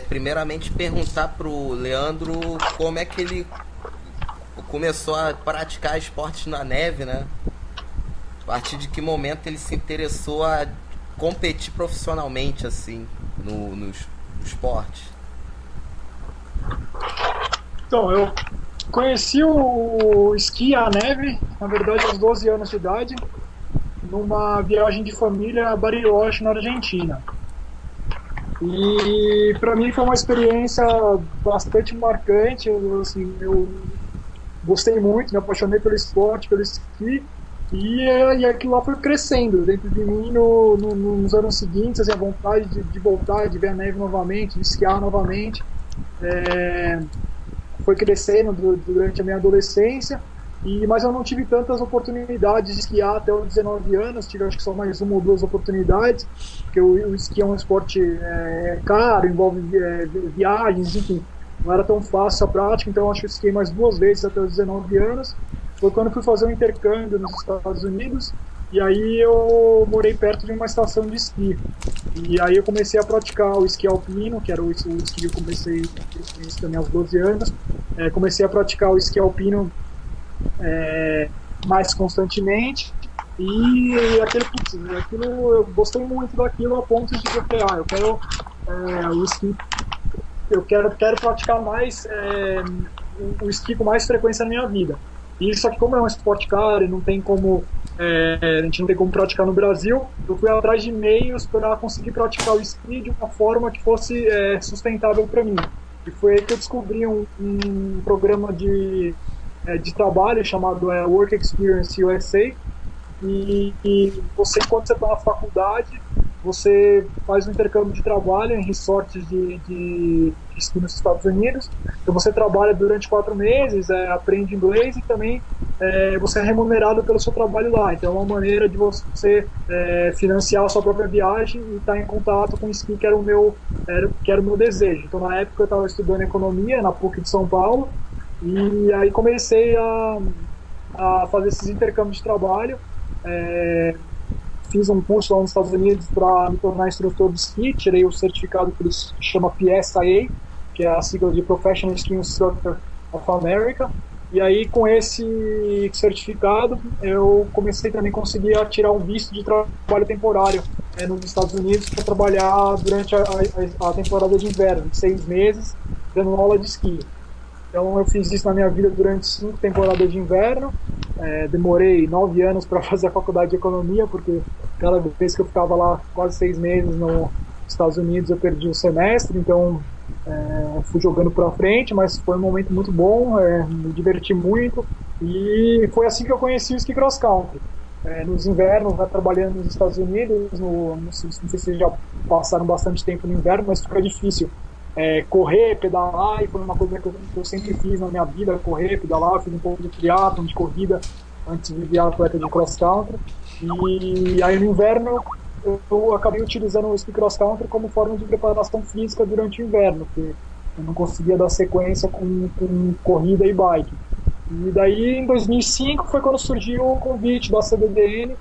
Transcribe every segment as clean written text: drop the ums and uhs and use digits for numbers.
primeiramente perguntar pro Leandro como é que ele começou a praticar esportes na neve, né? A partir de que momento ele se interessou a competir profissionalmente, assim, no esporte? Então, eu conheci o esqui à neve, na verdade, aos 12 anos de idade, numa viagem de família a Bariloche, na Argentina. E para mim foi uma experiência bastante marcante. Eu gostei muito, me apaixonei pelo esporte, pelo esqui. E aquilo lá foi crescendo dentro de mim nos anos seguintes, assim, a vontade de voltar, de ver a neve novamente, de esquiar novamente. É, Foi crescendo durante a minha adolescência, mas eu não tive tantas oportunidades de esquiar até os 19 anos, tive acho que só mais uma ou duas oportunidades, porque o esqui é um esporte caro, envolve viagens, enfim, não era tão fácil a prática, então eu acho que eu esquiei mais duas vezes até os 19 anos. Foi quando eu fui fazer um intercâmbio nos Estados Unidos, e aí eu morei perto de uma estação de esqui. E aí eu comecei a praticar o esqui alpino, que era o esqui que eu comecei também aos 12 anos. Comecei a praticar o esqui alpino mais constantemente. E aquilo eu gostei muito daquilo a ponto de que eu falei, eu quero o esqui, quero praticar mais o esqui com mais frequência na minha vida. E só que como é um esporte caro e não tem como a gente não tem como praticar no Brasil, eu fui atrás de meios para conseguir praticar o esqui de uma forma que fosse sustentável para mim. E foi aí que eu descobri um programa de trabalho chamado Work Experience USA, e você, enquanto você está na faculdade, você faz um intercâmbio de trabalho em resorts de esqui nos Estados Unidos. Então você trabalha durante 4 meses, aprende inglês e também você é remunerado pelo seu trabalho lá. Então é uma maneira de você financiar a sua própria viagem e estar em contato com o esqui, que era o meu desejo. Então na época eu estava estudando economia na PUC de São Paulo, e aí comecei a fazer esses intercâmbios de trabalho. Fiz um curso lá nos Estados Unidos para me tornar instrutor de esqui, tirei o certificado que eles chamam PSIA, que é a sigla de Professional Ski Instructor of America. E aí, com esse certificado, eu comecei também a conseguir tirar um visto de trabalho temporário nos Estados Unidos para trabalhar durante a temporada de inverno, de 6 meses, dando aula de esqui. Então eu fiz isso na minha vida durante 5 temporadas de inverno. Demorei 9 anos para fazer a faculdade de economia, porque cada vez que eu ficava lá quase 6 meses nos Estados Unidos eu perdi o semestre, então fui jogando para frente, mas foi um momento muito bom, me diverti muito, e foi assim que eu conheci o ski cross country. Nos invernos, trabalhando nos Estados Unidos, não sei se vocês já passaram bastante tempo no inverno, mas fica difícil correr, pedalar, e foi uma coisa que eu sempre fiz na minha vida, correr, pedalar, fiz um pouco de triatlon, de corrida, antes de virar atleta de cross country. E aí no inverno eu acabei utilizando o ski cross country como forma de preparação física durante o inverno, porque eu não conseguia dar sequência com corrida e bike. E daí em 2005 foi quando surgiu o convite da CBDN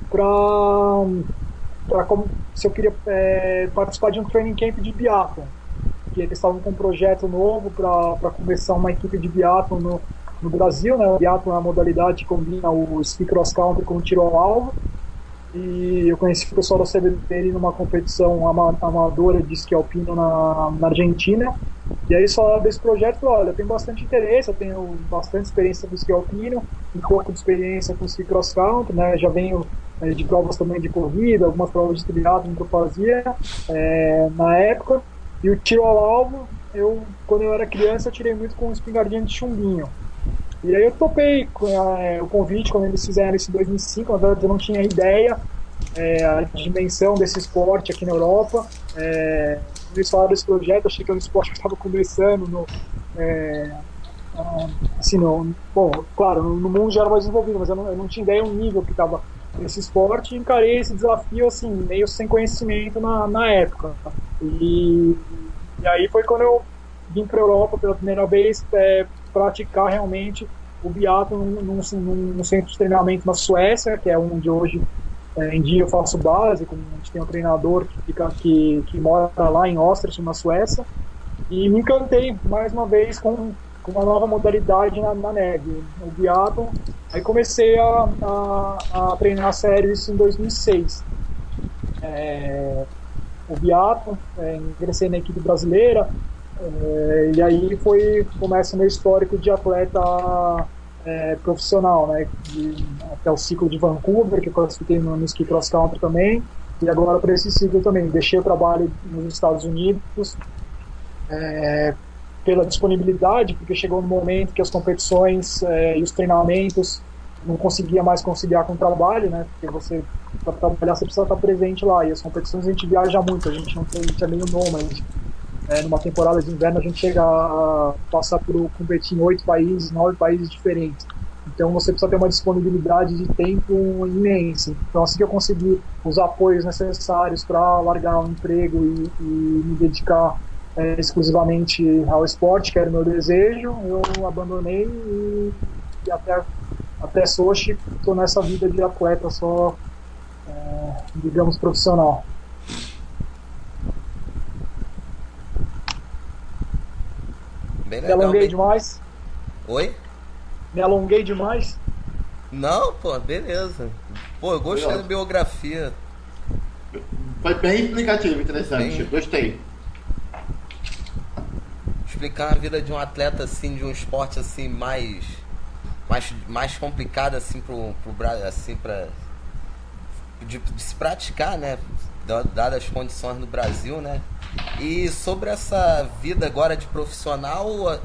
para se eu queria participar de um training camp de biathlon, que eles estavam com um projeto novo para começar uma equipe de biathlon no Brasil, né? O biathlon é uma modalidade que combina o ski cross country com o tiro ao alvo. E eu conheci o pessoal da CBDN numa competição amadora de esqui alpino na Argentina. E aí só desse projeto, falei, olha, eu tenho bastante interesse, eu tenho bastante experiência com esqui alpino, um pouco de experiência com esqui cross country, né? Já venho de provas também de corrida, algumas provas de triatlon que eu fazia na época. E o tiro ao alvo, quando eu era criança, eu tirei muito com um espingardinha de chumbinho. E aí eu topei o convite quando eles fizeram isso em 2005, na verdade eu não tinha ideia a dimensão desse esporte aqui na Europa. Eles falaram desse projeto, achei que era um esporte que estava começando assim, bom, claro, no mundo já era mais desenvolvido, mas eu não tinha ideia do nível que estava esse esporte, e encarei esse desafio assim, meio sem conhecimento na época. E aí foi quando eu vim para a Europa pela primeira vez praticar realmente o biatlo num centro de treinamento na Suécia, que é onde hoje Em dia eu faço base, a gente tem um treinador que mora lá em Östersund, na Suécia, e me encantei mais uma vez com uma nova modalidade na neve, o biathlon. Aí comecei a treinar sério isso em 2006. O biathlon, ingressei na equipe brasileira, e aí começa o meu histórico de atleta profissional, né? Até o ciclo de Vancouver, que eu classifiquei no ski cross country também, e agora para esse ciclo também. Deixei o trabalho nos Estados Unidos, pela disponibilidade, porque chegou um momento que as competições e os treinamentos não conseguia mais conciliar com o trabalho, né? Porque para trabalhar, você precisa estar presente lá, e as competições a gente viaja muito, a gente é meio nômade. Numa temporada de inverno a gente chega a passar por competir em 8 países, 9 países diferentes. Então você precisa ter uma disponibilidade de tempo imensa. Então assim que eu consegui os apoios necessários para largar o emprego e me dedicar exclusivamente ao esporte, que era o meu desejo, eu abandonei e até Sochi estou nessa vida de atleta só, digamos, profissional. Bem legal, Me alonguei demais? Oi? Me alonguei demais? Não, pô, beleza. Pô, eu gostei da biografia. Foi bem explicativo, interessante. Gostei. Explicar a vida de um atleta, assim, de um esporte, assim, mais complicado, assim, pro Brasil, assim, de se praticar, né? Dadas as condições no Brasil, né? E sobre essa vida agora de profissional,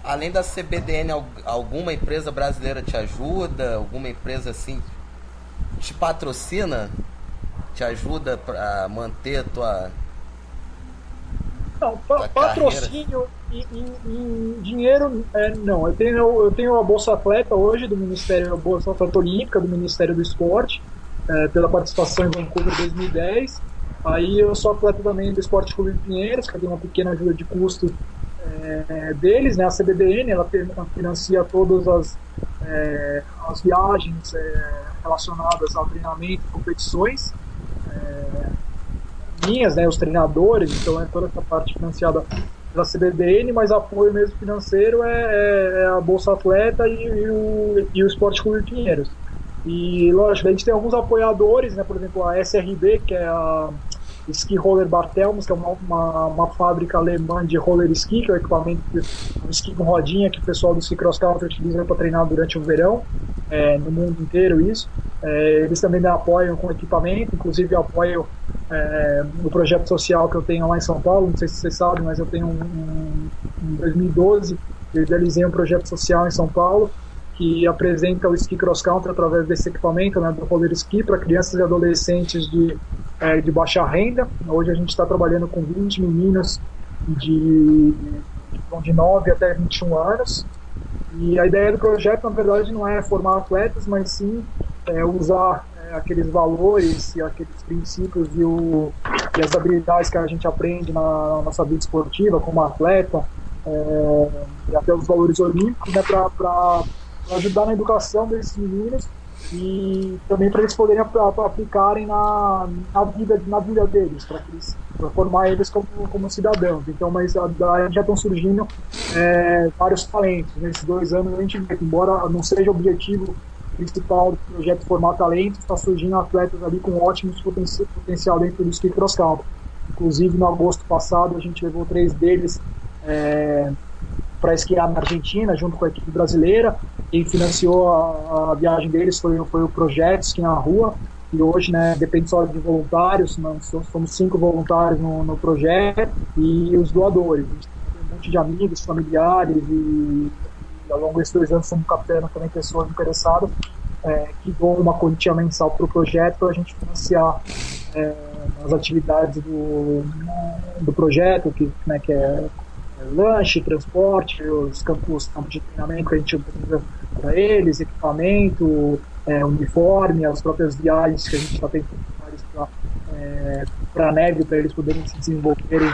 além da CBDN, alguma empresa brasileira te ajuda? Alguma empresa assim te patrocina? Te ajuda para manter tua Não, patrocínio em dinheiro, não. Eu tenho a Bolsa Atleta hoje do Ministério, a Bolsa Atleta Olímpica do Ministério do Esporte, pela participação em Vancouver 2010. Aí eu sou atleta também do Esporte Clube Pinheiros, que tem uma pequena ajuda de custo deles, né? A CBDN, ela financia todas as viagens relacionadas ao treinamento e competições minhas, né? Os treinadores, então toda essa parte financiada pela CBDN, mas apoio mesmo financeiro é a Bolsa Atleta e o Esporte Clube Pinheiros. E lógico, a gente tem alguns apoiadores, né? Por exemplo, a SRB, que é a Ski Roller Barthelmos, que é uma fábrica alemã de roller ski, que é o equipamento de ski com rodinha que o pessoal do ski cross country utiliza para treinar durante o verão, no mundo inteiro isso. Eles também me apoiam com equipamento, inclusive apoiam no projeto social que eu tenho lá em São Paulo. Não sei se vocês sabem, mas eu tenho em 2012 eu realizei um projeto social em São Paulo que apresenta o ski cross country através desse equipamento, né, do roller ski, para crianças e adolescentes de baixa renda. Hoje a gente está trabalhando com 20 meninos de 9 até 21 anos. E a ideia do projeto, na verdade, não é formar atletas, mas sim usar aqueles valores e aqueles princípios e as habilidades que a gente aprende na nossa vida esportiva como atleta, e até os valores olímpicos, né, para ajudar na educação desses meninos e também para eles poderem aplicarem na vida deles, para formar eles como cidadãos. Então, mas daí já estão surgindo vários talentos. Nesses 2 anos a gente vê que, embora não seja o objetivo principal do projeto formar talentos, está surgindo atletas ali com ótimos potencial dentro do ski cross country. Inclusive, no agosto passado, a gente levou 3 deles para esquiar na Argentina, junto com a equipe brasileira. Quem financiou a viagem deles foi o Projeto Esqui na Rua, e hoje, né, depende só de voluntários. Nós somos 5 voluntários no projeto, e os doadores. A gente tem um monte de amigos, familiares, e ao longo desses 2 anos estamos captando também pessoas interessadas que dão uma quantia mensal para o projeto, para a gente financiar as atividades do projeto, que é lanche, transporte, os campos de treinamento que a gente utiliza para eles, equipamento, uniforme, as próprias viagens que a gente está tentando para a neve, para eles poderem se desenvolverem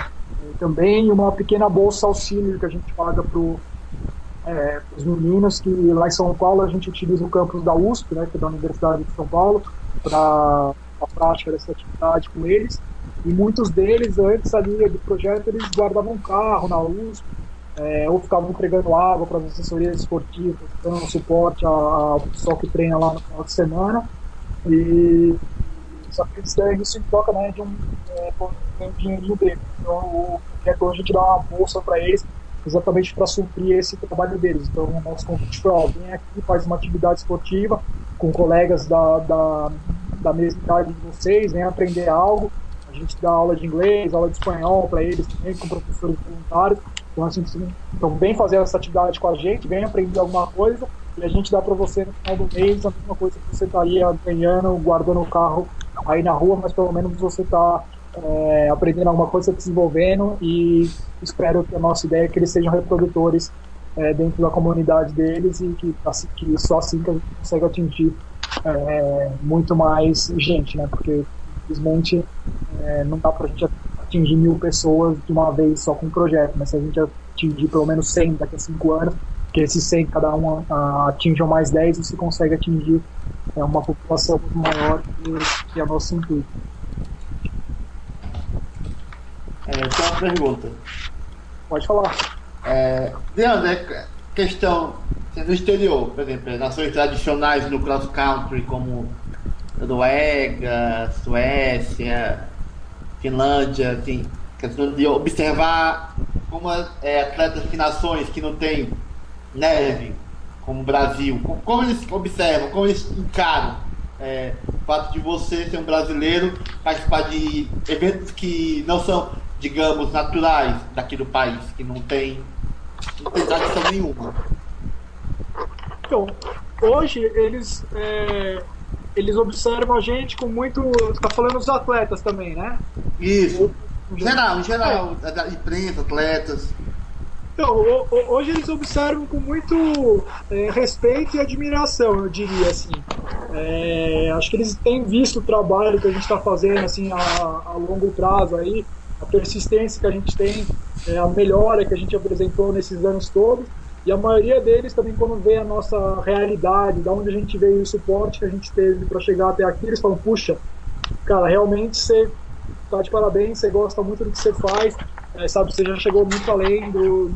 também, uma pequena bolsa auxílio que a gente paga para os meninos, que lá em São Paulo a gente utiliza o campus da USP, né, que é da Universidade de São Paulo, para a prática dessa atividade com eles. E muitos deles, antes ali do projeto, eles guardavam um carro na USP, ou ficavam entregando água para as assessorias esportivas, dando suporte ao pessoal que treina lá no final de semana. E só que isso em troca, né, de um dinheirinho dele. Então o projeto hoje a gente dá uma bolsa para eles, exatamente para suprir esse trabalho deles. Então o nosso convite foi, vem aqui, faz uma atividade esportiva com colegas da mesma idade de vocês, vem aprender algo. A gente dá aula de inglês, aula de espanhol para eles também, com professores voluntários. Então vem fazer essa atividade com a gente, vem aprender alguma coisa, e a gente dá para você no final do mês a mesma coisa que você estaria ganhando, guardando o carro aí na rua, mas pelo menos você está aprendendo alguma coisa, desenvolvendo, e espero que a nossa ideia é que eles sejam reprodutores dentro da comunidade deles, e que só assim que a gente consegue atingir muito mais gente, né? Porque infelizmente não dá para a gente atingir 1000 pessoas de uma vez só com um projeto, mas se a gente atingir pelo menos 100 daqui a 5 anos, que esses 100 cada um atinjam mais 10, você consegue atingir uma população muito maior que a nossa intuito. Tem uma pergunta. Pode falar. Leandro, questão no exterior, por exemplo, nações tradicionais no cross country como Noruega, Suécia, Finlândia, assim, questão de observar como atletas de nações que não tem neve, como o Brasil, como eles observam, como eles encaram o fato de você ser um brasileiro, participar de eventos que não são, digamos, naturais daqui do país, que não tem tradição nenhuma. Então, hoje eles observam a gente com muito... Você está falando dos atletas também, né? Isso. Em geral, da imprensa, atletas. Então, hoje eles observam com muito respeito e admiração, eu diria assim. Acho que eles têm visto o trabalho que a gente está fazendo assim, a longo prazo aí, a persistência que a gente tem, a melhora que a gente apresentou nesses anos todos. E a maioria deles também, quando vê a nossa realidade, da onde a gente veio, o suporte que a gente teve para chegar até aqui, eles falam, puxa, cara, realmente você tá de parabéns, você gosta muito do que você faz, sabe, você já chegou muito além do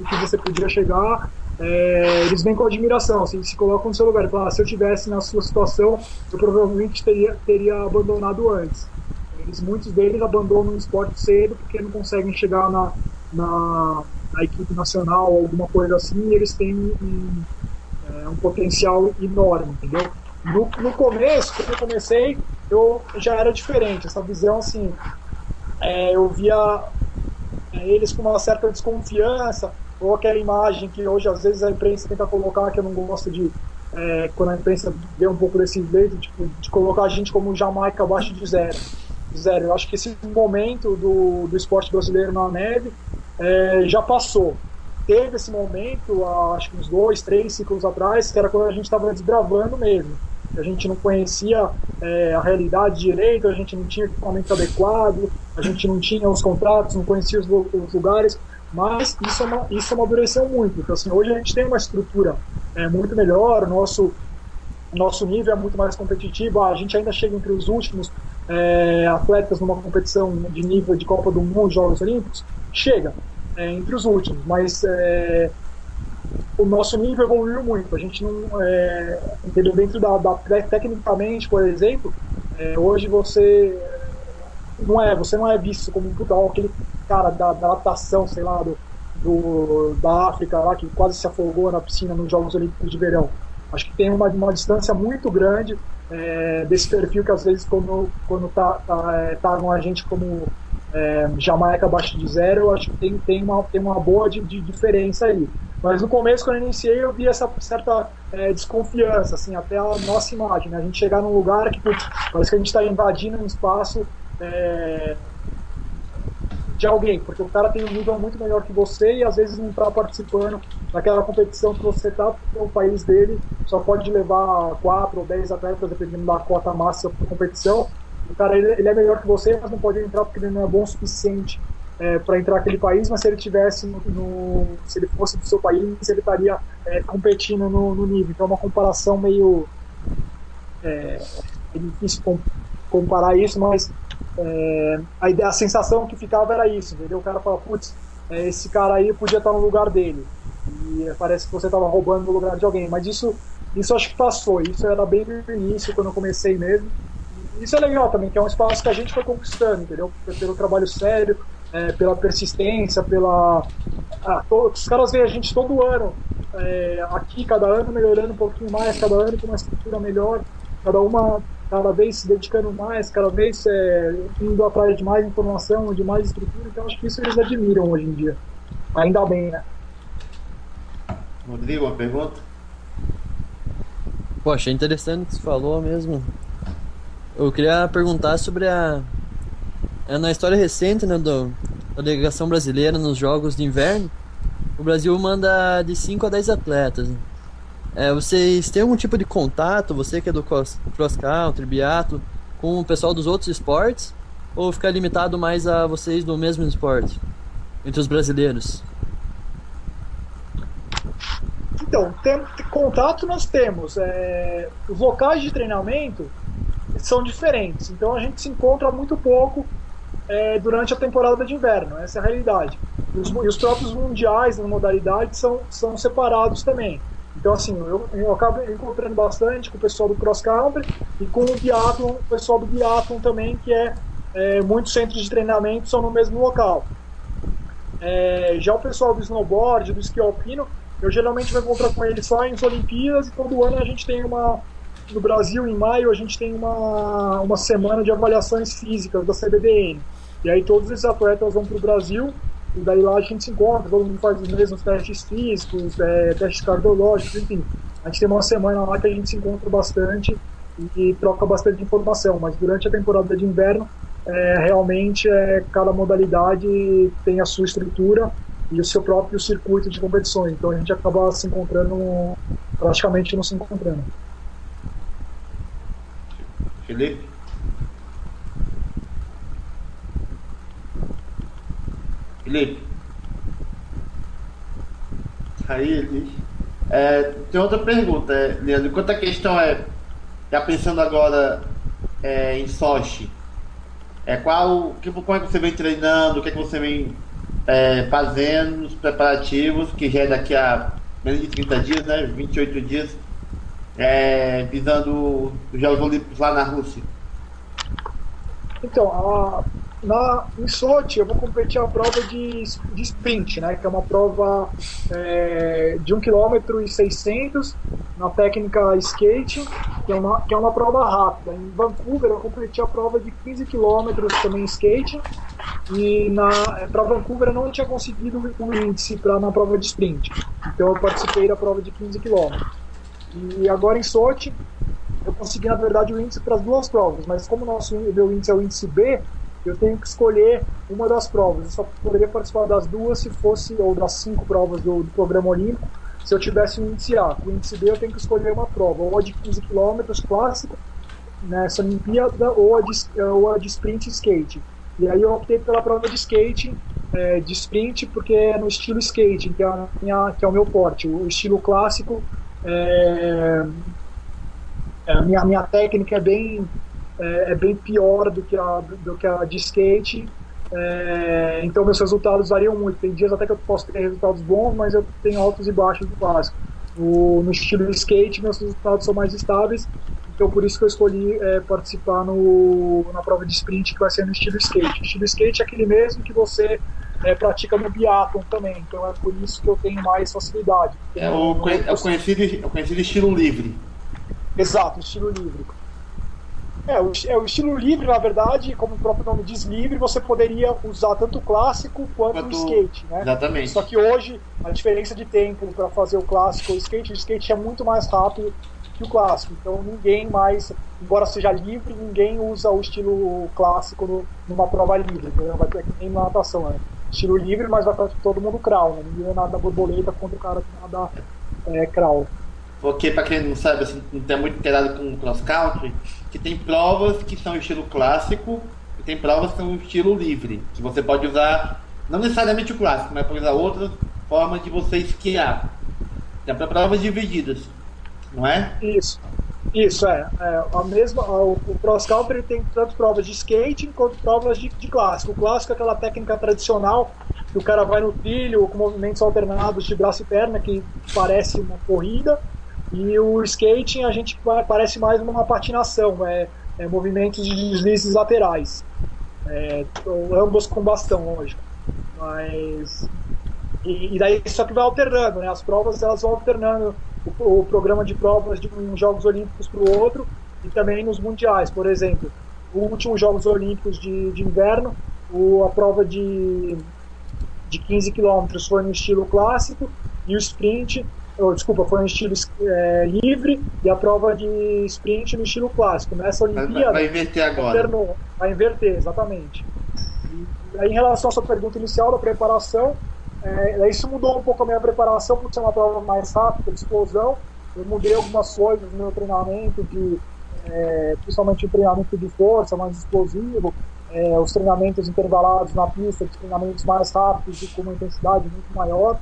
que você podia chegar. Eles vêm com admiração, assim, se colocam no seu lugar e falam, se eu tivesse na sua situação, eu provavelmente teria abandonado antes. Muitos deles abandonam o esporte cedo porque não conseguem chegar na equipe nacional ou alguma coisa assim, e eles têm um potencial enorme, entendeu? No começo, quando eu comecei, eu já era diferente, essa visão assim, eu via eles com uma certa desconfiança, ou aquela imagem que hoje às vezes a imprensa tenta colocar, que eu não gosto de, quando a imprensa vê um pouco desse jeito, tipo, de colocar a gente como Jamaica abaixo de zero. Eu acho que esse momento do esporte brasileiro na neve já passou. Teve esse momento, acho que uns 2, 3 ciclos atrás, que era quando a gente estava desbravando mesmo. A gente não conhecia a realidade direito, a gente não tinha equipamento adequado, a gente não tinha os contratos, não conhecia os lugares, mas isso amadureceu muito. Então, assim, hoje a gente tem uma estrutura muito melhor, o nosso nível é muito mais competitivo, a gente ainda chega entre os últimos atletas numa competição de nível de Copa do Mundo, Jogos Olímpicos, chega entre os últimos, mas o nosso nível evoluiu muito. A gente não entendeu, dentro tecnicamente, por exemplo, hoje você não é visto como aquele cara da natação, sei lá, da África lá, que quase se afogou na piscina nos Jogos Olímpicos de Verão. Acho que tem uma distância muito grande desse perfil que às vezes quando tagam a gente como Jamaica abaixo de zero, eu acho que tem uma boa de diferença aí. Mas no começo, quando eu iniciei, eu vi essa certa desconfiança, assim, até a nossa imagem, né? A gente chegar num lugar que parece que a gente está invadindo um espaço de alguém, porque o cara tem um nível muito melhor que você e às vezes não está participando daquela competição que você está, porque o país dele só pode levar 4 ou 10 atletas, dependendo da cota máxima para competição. O cara ele é melhor que você, mas não pode entrar porque ele não é bom o suficiente para entrar naquele país, mas se ele tivesse se ele fosse do seu país, ele estaria competindo no nível. Então é uma comparação meio é difícil comparar isso, mas a sensação que ficava era isso, entendeu? O cara fala, putz, esse cara aí podia estar no lugar dele, e parece que você estava roubando no lugar de alguém, mas isso acho que passou, isso era bem no início, quando eu comecei mesmo. Isso é legal também, que é um espaço que a gente foi conquistando, entendeu? Pelo trabalho sério, pela persistência, os caras veem a gente todo ano, aqui, cada ano melhorando um pouquinho mais, cada ano com uma estrutura melhor, cada vez se dedicando mais, cada vez indo atrás de mais informação, de mais estrutura, então acho que isso eles admiram hoje em dia. Ainda bem, né? Rodrigo, uma pergunta? Poxa, é interessante o que você falou mesmo. Eu queria perguntar sobre na história recente, né, da delegação brasileira nos Jogos de Inverno, o Brasil manda de 5 a 10 atletas. Vocês têm algum tipo de contato, você que é do cross country, biatlo, com o pessoal dos outros esportes? Ou fica limitado mais a vocês do mesmo esporte, entre os brasileiros? Então, contato nós temos. Os locais de treinamento são diferentes, então a gente se encontra muito pouco durante a temporada de inverno, essa é a realidade. E os próprios mundiais na modalidade são separados também. Então, assim, eu acabo encontrando bastante com o pessoal do cross country e com o pessoal do biathlon também, que muitos centros de treinamento são no mesmo local. Já o pessoal do snowboard, do esqui alpino, eu geralmente vou encontrar com eles só em Olimpíadas, e todo ano a gente tem no Brasil, em maio, a gente tem uma semana de avaliações físicas da CBDN. E aí todos esses atletas vão para o Brasil, e daí lá a gente se encontra, todo mundo faz os mesmos testes físicos, testes cardiológicos, enfim. A gente tem uma semana lá que a gente se encontra bastante e troca bastante informação, mas durante a temporada de inverno, realmente cada modalidade tem a sua estrutura e o seu próprio circuito de competições, então a gente acaba se encontrando, praticamente não se encontrando. Felipe? Aí, tem outra pergunta, Leandro. Enquanto a questão já pensando agora em Sochi, como é que você vem treinando, o que é que você vem fazendo, os preparativos, que já é daqui a menos de 30 dias, né, 28 dias, visando os Jogos Olímpicos lá na Rússia? Então, em Sochi eu vou competir a prova de sprint, né, que é uma prova de 1,6 km na técnica skate, que é uma prova rápida. Em Vancouver eu competi a prova de 15 km também skate, e para Vancouver eu não tinha conseguido o índice na prova de sprint, então eu participei da prova de 15 km. E agora em Sochi eu consegui, na verdade, o índice para as duas provas, mas como meu índice é o índice B, eu tenho que escolher uma das provas. Eu só poderia participar das duas se fosse, ou das 5 provas do programa olímpico, se eu tivesse o índice A. Com o índice B eu tenho que escolher uma prova, ou a de 15 km clássica, nessa Olimpíada, ou a de sprint skate. E aí eu optei pela prova de skate, de sprint, porque é no estilo skate, que é o meu forte. O estilo clássico, a minha técnica é bem pior do que a de skate, então meus resultados variam muito. Tem dias até que eu posso ter resultados bons, mas eu tenho altos e baixos do básico. No estilo skate, meus resultados são mais estáveis, então por isso que eu escolhi participar na prova de sprint, que vai ser no estilo skate. O estilo skate é aquele mesmo que você pratica no biathlon também, então é por isso que eu tenho mais facilidade. O conhecido estilo livre. Exato, estilo livre. O estilo livre, na verdade, como o próprio nome diz, livre, você poderia usar tanto o clássico quanto o skate, né? Exatamente. Só que hoje, a diferença de tempo para fazer o clássico ou o skate é muito mais rápido que o clássico. Então ninguém mais, embora seja livre, ninguém usa o estilo clássico numa prova livre. Então, vai ter que nem na natação, né? Estilo livre, mas vai para todo mundo crawl, né? Ninguém nada borboleta contra o cara que nada crawl. Porque, para quem não sabe, assim, não tem muito inteirado com cross country, que tem provas que são estilo clássico e tem provas que são estilo livre, que você pode usar, não necessariamente o clássico, mas pode usar outras formas de você esquiar. Tem provas divididas, não é? Isso. Isso, a mesma, o cross country tem tanto provas de skating quanto provas de clássico. O clássico é aquela técnica tradicional que o cara vai no trilho com movimentos alternados de braço e perna, que parece uma corrida, e o skating a gente parece mais uma patinação, movimentos de deslizes laterais, ambos com bastão, lógico. Mas e daí só que vai alternando, né? As provas elas vão alternando o programa de provas de uns Jogos Olímpicos para o outro e também nos mundiais. Por exemplo, os últimos Jogos Olímpicos de inverno, a prova de 15 quilômetros foi no estilo clássico e o sprint, foi no estilo livre, e a prova de sprint no estilo clássico. Nessa Olimpíada vai inverter agora. Vai inverter, exatamente. E aí, em relação à sua pergunta inicial da preparação, isso mudou um pouco a minha preparação por ser uma prova mais rápida, de explosão. Eu mudei algumas coisas no meu treinamento, principalmente o treinamento de força, mais explosivo, os treinamentos intervalados na pista, os treinamentos mais rápidos e com uma intensidade muito maior,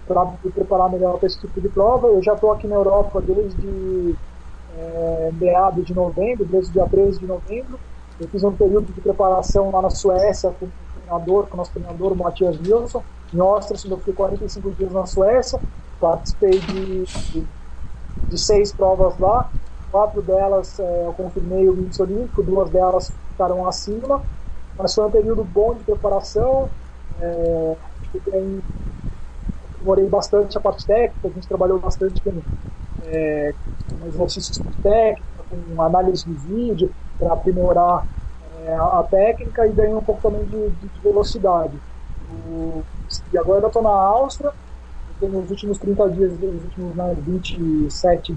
para me preparar melhor para esse tipo de prova. Eu já estou aqui na Europa desde meados de novembro, desde o dia 13 de novembro. Eu fiz um período de preparação lá na Suécia com o nosso treinador, o Matias Wilson, em Östersund. Eu fiquei 45 dias na Suécia, participei de 6 provas lá, 4 delas eu confirmei o índice olímpico, 2 delas ficaram acima, mas foi um período bom de preparação. Demorei bastante a parte técnica, a gente trabalhou bastante com exercícios de técnica, com análise de vídeo, para aprimorar a técnica, e ganhei um pouco também de velocidade. E agora eu estou na Áustria, nos últimos 30 dias, nos últimos 27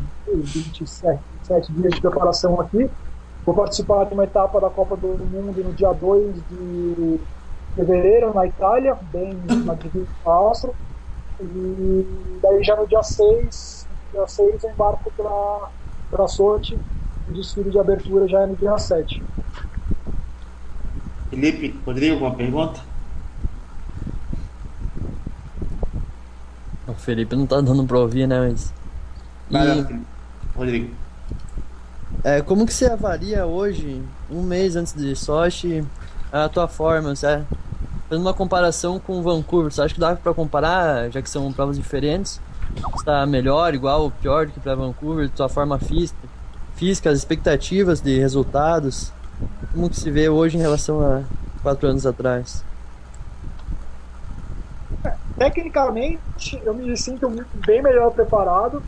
dias de preparação aqui. Vou participar de uma etapa da Copa do Mundo no dia 2 de fevereiro, na Itália, bem na divisa da Áustria. E daí já no dia 6 eu embarco para Sochi. O desfile de abertura já é no dia 7. Felipe, Rodrigo, alguma pergunta? O Felipe não tá dando pra ouvir, né? Mas... Rodrigo. Como que você avalia hoje, um mês antes de Sochi, a tua forma? Fazendo uma comparação com Vancouver, você acha que dá pra comparar, já que são provas diferentes? Você tá melhor, igual ou pior do que pra Vancouver, tua forma física, as expectativas de resultados? Como que se vê hoje em relação a 4 anos atrás? Tecnicamente, eu me sinto bem melhor preparado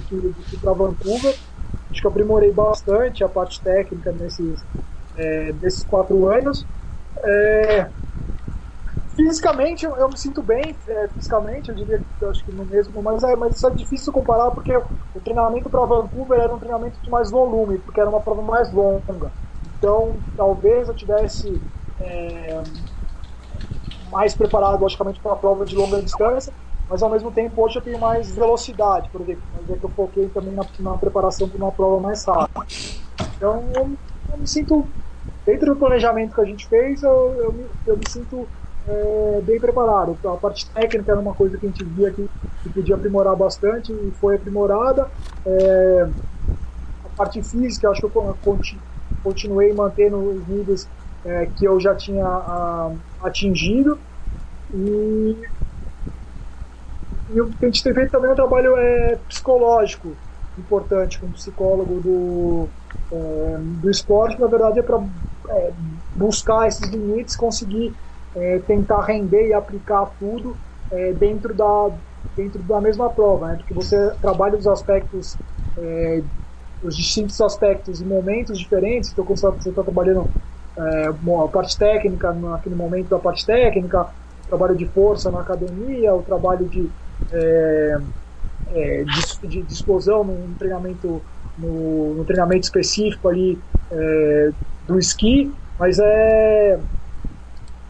do que para Vancouver. Acho que eu aprimorei bastante a parte técnica nesses 4 anos. Fisicamente, eu me sinto bem. Fisicamente, eu diria que acho que no mesmo, mas isso é difícil comparar, porque o treinamento para Vancouver era um treinamento de mais volume, porque era uma prova mais longa. Então, talvez eu tivesse mais preparado, logicamente, para uma prova de longa distância, mas ao mesmo tempo hoje eu tenho mais velocidade, por exemplo, mas é que eu foquei também na preparação para uma prova mais rápida. Então, eu me sinto, dentro do planejamento que a gente fez, eu me sinto bem preparado. A parte técnica era uma coisa que a gente via que podia aprimorar bastante e foi aprimorada. A parte física, eu acho que eu continuei mantendo os níveis que eu já tinha atingido, e o que a gente tem feito também é um trabalho psicológico importante, com psicólogo do esporte. Na verdade é para buscar esses limites, conseguir tentar render e aplicar tudo dentro da mesma prova, né? Porque você trabalha os aspectos, os distintos aspectos em momentos diferentes. Então, quando você está trabalhando a parte técnica, naquele momento da parte técnica, o trabalho de força na academia, o trabalho de explosão no treinamento específico ali do esqui, mas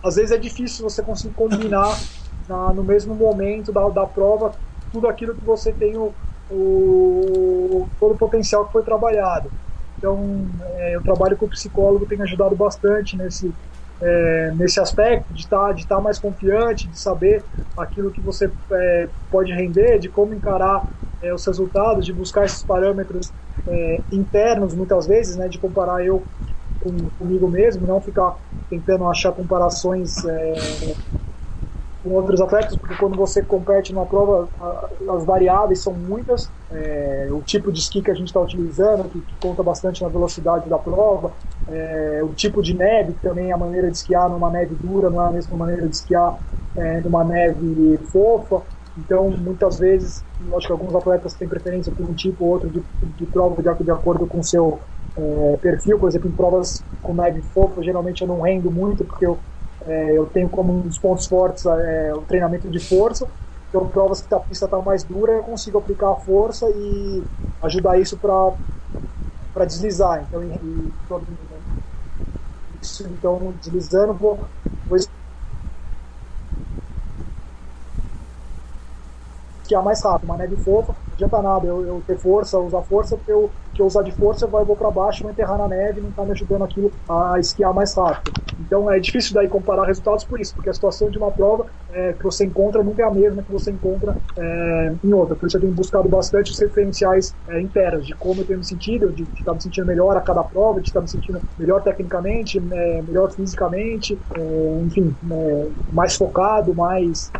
às vezes é difícil você conseguir combinar no mesmo momento da prova tudo aquilo que você tem todo o potencial que foi trabalhado. Então, o trabalho com o psicólogo tem ajudado bastante nesse aspecto de estar mais confiante, de saber aquilo que você pode render, de como encarar os resultados, de buscar esses parâmetros internos, muitas vezes, né, de comparar eu comigo mesmo, não ficar tentando achar comparações com outros atletas, porque quando você compete numa prova, as variáveis são muitas, o tipo de esqui que a gente está utilizando, que conta bastante na velocidade da prova, o tipo de neve, que também a maneira de esquiar numa neve dura não é a mesma maneira de esquiar numa neve fofa. Então, muitas vezes, eu acho que alguns atletas têm preferência por um tipo ou outro de prova de acordo com o seu perfil. Por exemplo, em provas com neve fofa, geralmente eu não rendo muito, porque eu tenho como um dos pontos fortes o treinamento de força. Então, provas que a pista está mais dura, eu consigo aplicar a força e ajudar isso para deslizar. Então, deslizando, vou esquiar mais rápido. Uma neve fofa, não adianta nada eu ter força, usar força, porque que eu usar de força eu vou para baixo, vou enterrar na neve e não está me ajudando aquilo a esquiar mais rápido. Então é difícil daí comparar resultados por isso, porque a situação de uma prova que você encontra nunca é a mesma que você encontra em outra. Por isso eu tenho buscado bastante os referenciais internos, de como eu tenho me sentido, de estar me sentindo melhor a cada prova, de estar me sentindo melhor tecnicamente, melhor fisicamente, enfim, mais focado, mais...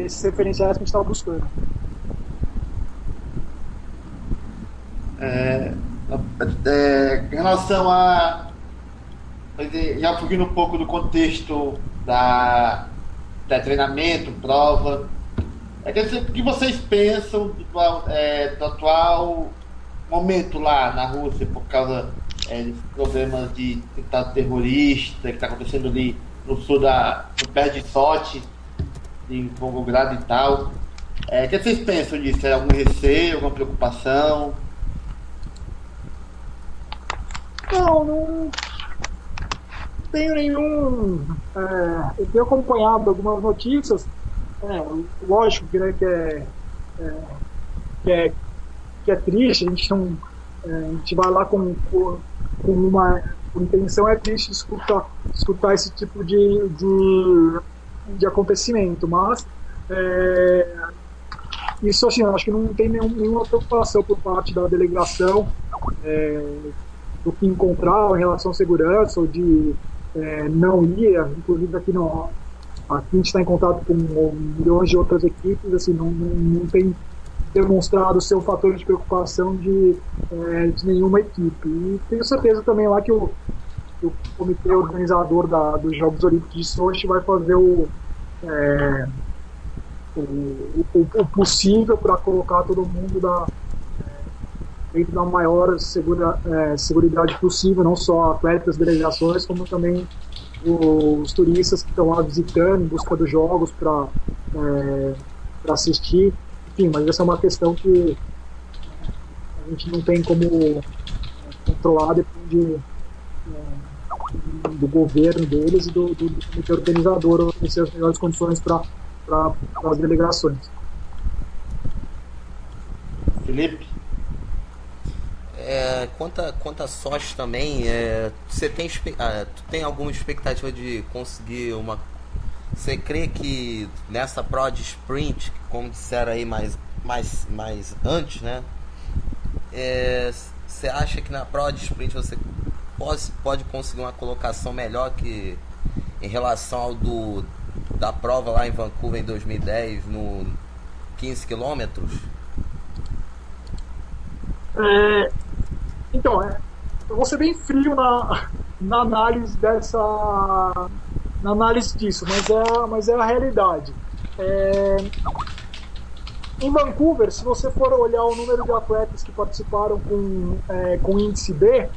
esses referenciais que a gente estava buscando. Em relação a... já fugindo um pouco do contexto da treinamento, prova, o que vocês pensam do atual momento lá na Rússia, por causa desses problemas de atentado terrorista que está acontecendo ali no sul no pé de Sochi, em Volgogrado e tal. O que vocês pensam disso? É algum receio, alguma preocupação? Não tenho nenhum. Eu tenho acompanhado algumas notícias. Lógico que, né, que é triste. A gente vai lá com uma intenção triste de escutar esse tipo de acontecimento, mas isso, assim, eu acho que não tem nenhuma preocupação por parte da delegação do que encontrar em relação à segurança ou de não ir. Inclusive aqui a gente está em contato com milhões de outras equipes, assim, não tem demonstrado ser um fator de preocupação de nenhuma equipe. E tenho certeza também lá que o comitê organizador dos Jogos Olímpicos de Sochi vai fazer o possível para colocar todo mundo dentro da maior seguridade possível, não só atletas, delegações, como também os turistas que estão lá visitando, em busca dos jogos para assistir. Enfim, mas essa é uma questão que a gente não tem como controlar, depende do governo deles e do comitê organizador oferecer as melhores condições para as delegações. Felipe? Quanto a Sochi também, tu tem alguma expectativa de conseguir uma... Você crê que nessa Pro de Sprint, como disseram aí mais antes, né? Você acha que na Pro de Sprint você pode conseguir uma colocação melhor que em relação ao da prova lá em Vancouver em 2010 no 15 km? Então, eu vou ser bem frio na análise disso, mas é a realidade. Em Vancouver, se você for olhar o número de atletas que participaram com índice B,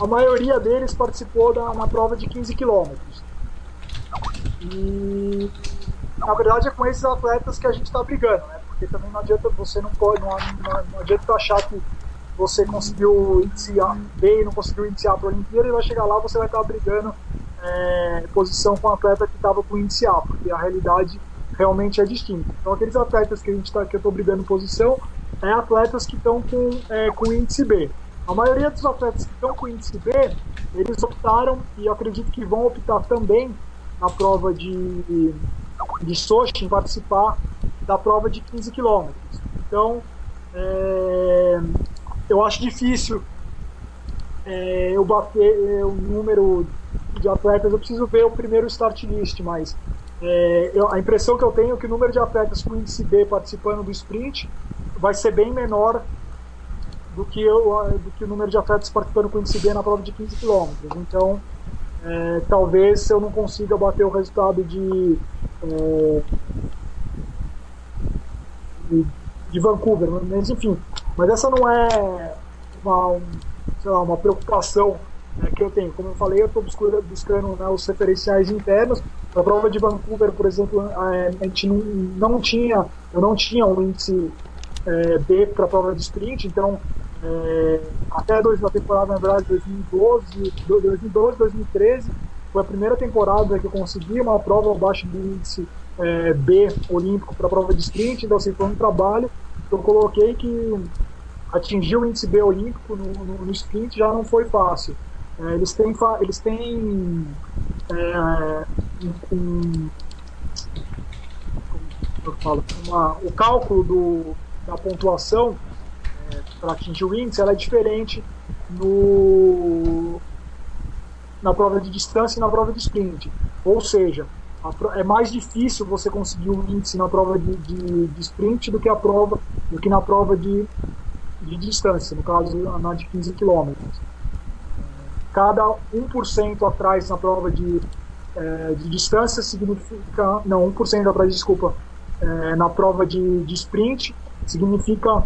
a maioria deles participou na prova de 15 km. E na verdade é com esses atletas que a gente está brigando, né? Porque também não adianta não adianta achar que você conseguiu iniciar bem e não conseguiu iniciar para a Olimpíada, e vai chegar lá, você vai estar brigando posição com o atleta que estava com índice A, porque a realidade realmente é distinta. Então aqueles atletas que eu estou brigando posição atletas que estão com índice B. A maioria dos atletas que estão com índice B, eles optaram, e eu acredito que vão optar também na prova de de Sochi em participar da prova de 15 quilômetros. Então, eu acho difícil eu bater o número de atletas. Eu preciso ver o primeiro start list, mas a impressão que eu tenho é que o número de atletas com índice B participando do sprint vai ser bem menor do que o número de atletas participando com índice B na prova de 15 quilômetros. Então, talvez eu não consiga bater o resultado de Vancouver, mas enfim. Mas essa não é uma preocupação que eu tenho. Como eu falei, eu estou buscando os referenciais internos. Para a prova de Vancouver, por exemplo, eu não tinha um índice B para a prova de sprint, então até a temporada, na verdade, 2012, 2013, foi a primeira temporada que eu consegui uma prova abaixo do índice B olímpico para a prova de sprint. Então, assim, foi um trabalho que eu coloquei que atingir o índice B olímpico no sprint já não foi fácil. Eles têm o cálculo da pontuação para atingir o índice, ela é diferente na prova de distância e na prova de sprint. Ou seja, é mais difícil você conseguir um índice na prova de sprint do que na prova de distância, no caso na de 15 km. Cada 1% atrás na prova de distância significa... Não, 1% atrás, desculpa. Na prova de sprint significa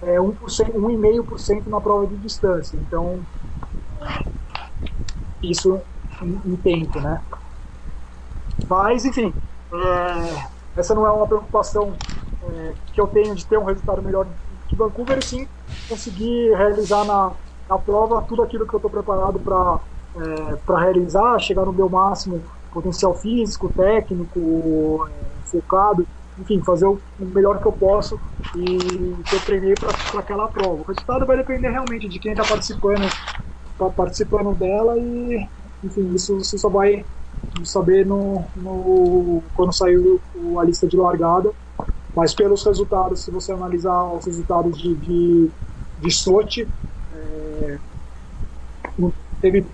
1,5% na prova de distância. Então, isso em tempo, né? Mas, enfim, essa não é uma preocupação que eu tenho de ter um resultado melhor que Vancouver, e sim conseguir realizar na prova tudo aquilo que eu estou preparado para realizar, chegar no meu máximo potencial físico, técnico, focado, enfim, fazer o melhor que eu posso e que eu treinei para aquela prova. O resultado vai depender realmente de quem está participando dela, e enfim, isso você só vai saber quando sair a lista de largada. Mas pelos resultados, se você analisar os resultados de Sochi, teve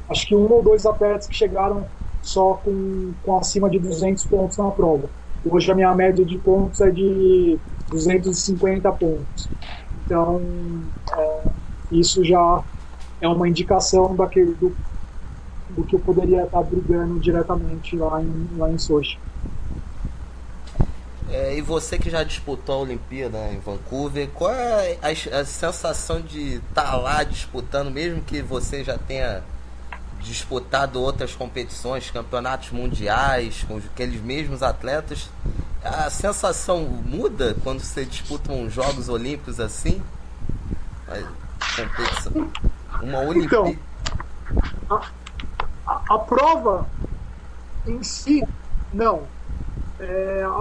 acho que 1 ou 2 atletas que chegaram só com acima de 200 pontos na prova. Hoje a minha média de pontos é de 250 pontos. Então, isso já é uma indicação do que eu poderia estar brigando diretamente lá em Sochi. E você que já disputou a Olimpíada em Vancouver, qual é a sensação de estar lá disputando, mesmo que você já tenha disputado outras competições, campeonatos mundiais, com aqueles mesmos atletas? A sensação muda quando você disputa uns Jogos Olímpicos assim? Uma Olimpíada. Então, a prova em si, não.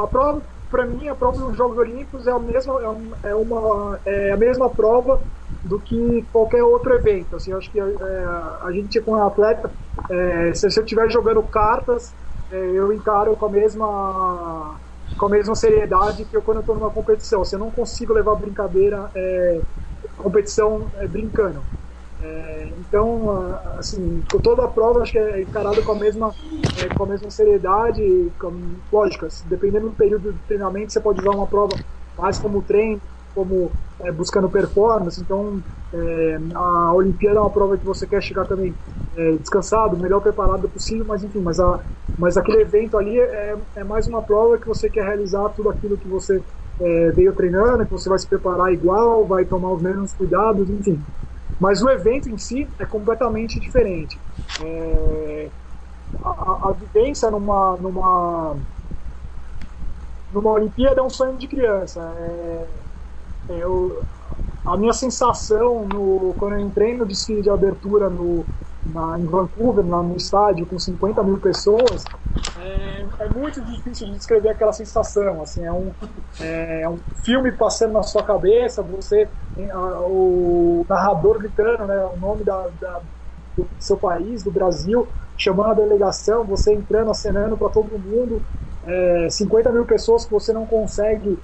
A prova, para mim, a prova dos Jogos Olímpicos é a mesma prova do que qualquer outro evento. Assim, eu acho que a gente, como atleta, se eu estiver jogando cartas, eu encaro com a mesma seriedade que quando eu estou numa competição. Assim, eu não consigo levar brincadeira, competição brincando. Então, assim, toda a prova acho que é encarada com a mesma seriedade, lógico, dependendo do período de treinamento, você pode usar uma prova mais como treino, como buscando performance. Então, a Olimpíada é uma prova que você quer chegar também descansado, o melhor preparado possível, mas enfim, mas aquele evento ali é mais uma prova que você quer realizar tudo aquilo que você veio treinando, que você vai se preparar igual, vai tomar os mesmos cuidados, enfim. Mas o evento em si é completamente diferente. A vivência numa Olimpíada é um sonho de criança. A minha sensação quando eu entrei no desfile de abertura em Vancouver, no estádio com 50 mil pessoas, é muito difícil de descrever aquela sensação. Assim, é um filme passando na sua cabeça, o narrador gritando, né, o nome do seu país, do Brasil, chamando a delegação, você entrando, acenando para todo mundo. 50 mil pessoas que você não consegue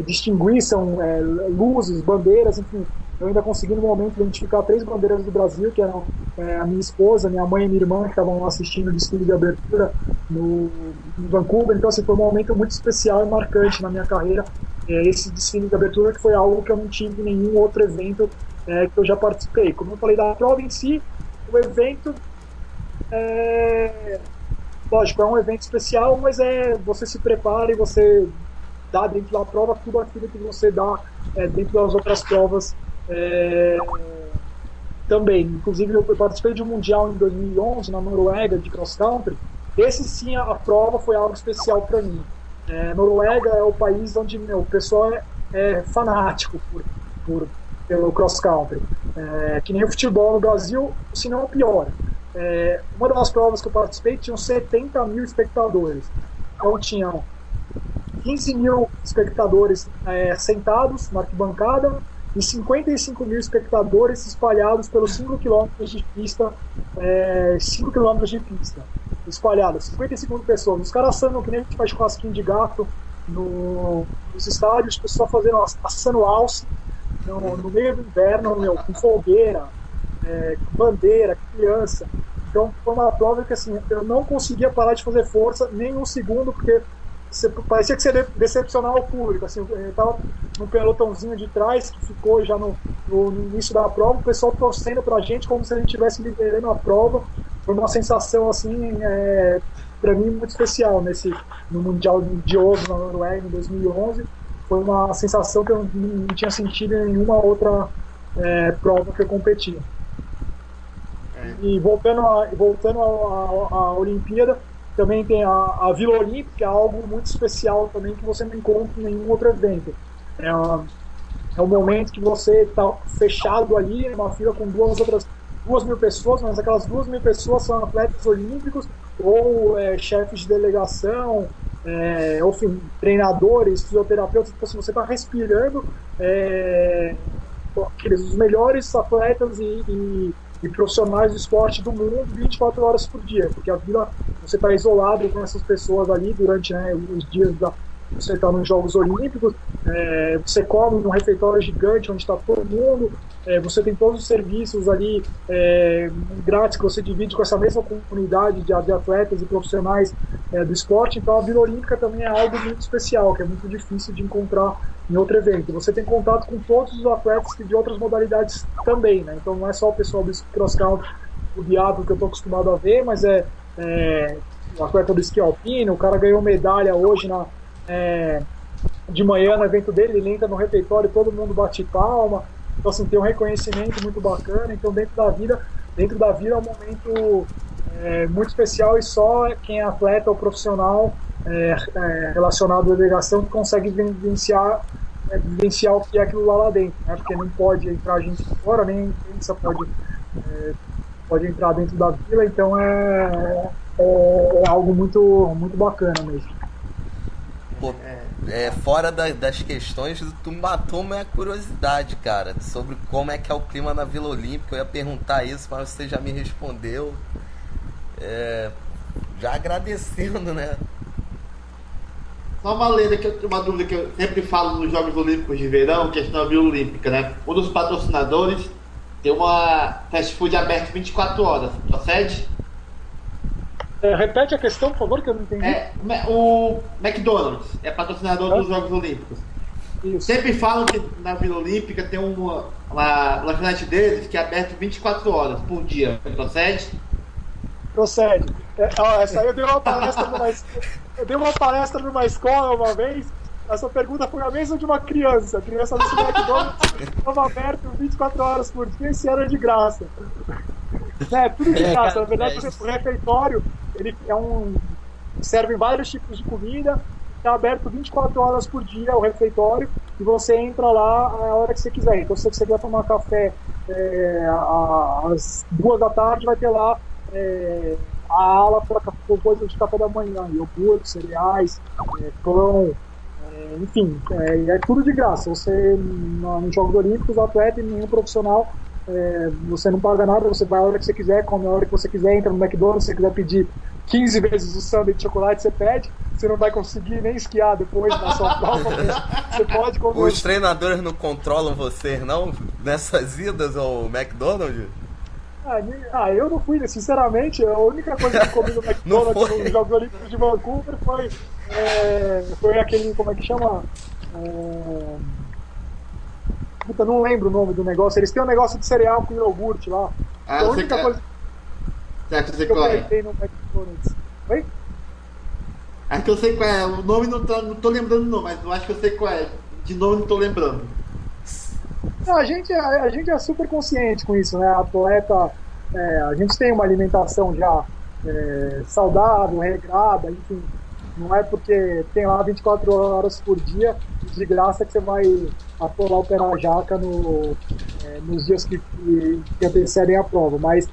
distinguir, são luzes, bandeiras, enfim. Eu ainda consegui no momento identificar 3 bandeiras do Brasil, que eram a minha esposa, minha mãe e minha irmã, que estavam assistindo o desfile de abertura no Vancouver. Então, assim, foi um momento muito especial e marcante na minha carreira, esse desfile de abertura, que foi algo que eu não tive em nenhum outro evento que eu já participei. Como eu falei da prova em si, o evento, lógico, é um evento especial, mas você se prepara e você dá dentro da prova tudo aquilo que você dá dentro das outras provas também. Inclusive, eu participei de um mundial em 2011 na Noruega de cross country. Esse sim, a prova foi algo especial para mim. Noruega é o país onde o pessoal é fanático pelo cross country, que nem o futebol no Brasil, se não pior. Uma das provas que eu participei tinham 70 mil espectadores. Então tinham 15 mil espectadores sentados na arquibancada e 55 mil espectadores espalhados pelos 5 quilômetros de pista, 5 quilômetros de pista espalhados, 55 mil pessoas. Os caras assando que nem a gente faz churrasquinho de gato nos estádios, o pessoal assando alce no meio do inverno, com fogueira, bandeira, criança. Então foi uma prova que assim, eu não conseguia parar de fazer força nem um segundo, porque parecia que você decepcionar o público. Assim, eu estava no pelotãozinho de trás, que ficou já no início da prova, o pessoal torcendo pra gente como se a gente estivesse liderando a prova. Foi uma sensação assim, para mim muito especial no Mundial de Oslo na Noruega em 2011. Foi uma sensação que eu não tinha sentido em nenhuma outra prova que eu competi. E voltando à Olimpíada, também tem a Vila Olímpica, que é algo muito especial também, que você não encontra em nenhum outro evento. É um momento que você está fechado ali, uma fila com 2.000 pessoas, mas aquelas 2.000 pessoas são atletas olímpicos ou chefes de delegação, ou enfim, treinadores, fisioterapeutas. Então, você está respirando os melhores atletas e profissionais do esporte do mundo 24 horas por dia, porque a vila, você está isolado com essas pessoas ali durante os dias você está nos Jogos Olímpicos, você come num refeitório gigante onde está todo mundo, você tem todos os serviços ali grátis que você divide com essa mesma comunidade de atletas e profissionais do esporte. Então a Vila Olímpica também é algo muito especial, que é muito difícil de encontrar em outro evento. Você tem contato com todos os atletas de outras modalidades também, né? Então não é só o pessoal do cross country, o diabo que eu estou acostumado a ver, mas o atleta do esqui alpino, o cara ganhou medalha hoje de manhã no evento dele, ele entra no refeitório, todo mundo bate palma. Então assim, tem um reconhecimento muito bacana. Então dentro da vida é um momento muito especial, e só quem é atleta ou profissional relacionado à delegação que consegue vivenciar o que é aquilo lá dentro, né? Porque não pode entrar gente de fora, nem a imprensa pode entrar dentro da vila. Então é algo muito, muito bacana mesmo. Pô, fora das questões, tu matou minha curiosidade, cara, sobre como é que é o clima na Vila Olímpica. Eu ia perguntar isso, mas você já me respondeu, já agradecendo, né? Só uma dúvida que eu sempre falo nos Jogos Olímpicos de Verão, questão da Vila Olímpica, né? Um dos patrocinadores tem uma fast food aberta 24 horas, procede? Repete a questão, por favor, que eu não entendi. O McDonald's é patrocinador dos Jogos Olímpicos. Isso. Sempre falam que na Vila Olímpica tem uma lanchonete deles que é aberta 24 horas por dia. Procede? Procede. Essa aí eu dei uma palestra numa escola uma vez. Essa pergunta foi a mesma de uma criança. A criança disse que o McDonald's estava aberto 24 horas por dia, esse era de graça. Tudo de graça. Na verdade, o refeitório ele serve vários tipos de comida, está aberto 24 horas por dia o refeitório, e você entra lá a hora que você quiser. Então, se você quiser tomar café às 2 da tarde, vai ter lá a ala para coisa de café da manhã, iogurte, cereais, pão, enfim, é tudo de graça. Você, nos Jogos Olímpicos, o atleta e nenhum profissional você não paga nada, você vai a hora que você quiser, come a hora que você quiser, entra no McDonald's, se você quiser pedir 15 vezes o sundae de chocolate, você pede, você não vai conseguir nem esquiar depois na sua prova, você pode comer. Os treinadores não controlam vocês, não? Nessas idas ao McDonald's? Eu não fui, sinceramente, a única coisa que eu comi no McDonald's nos Jogos Olímpicos de Vancouver foi aquele, como é que chama? Puta, não lembro o nome do negócio. Eles têm um negócio de cereal com iogurte lá. A única coisa que eu peguei no McDonald's. Oi? Acho que eu sei qual é. O nome não tô lembrando não, mas eu acho que eu sei qual é. De nome não tô lembrando. Não, a gente é super consciente com isso, né? Atleta, a gente tem uma alimentação já saudável, regrada, enfim. Não é porque tem lá 24 horas por dia de graça que você vai atolar o pé na jaca nos dias que antecedem a prova. Mas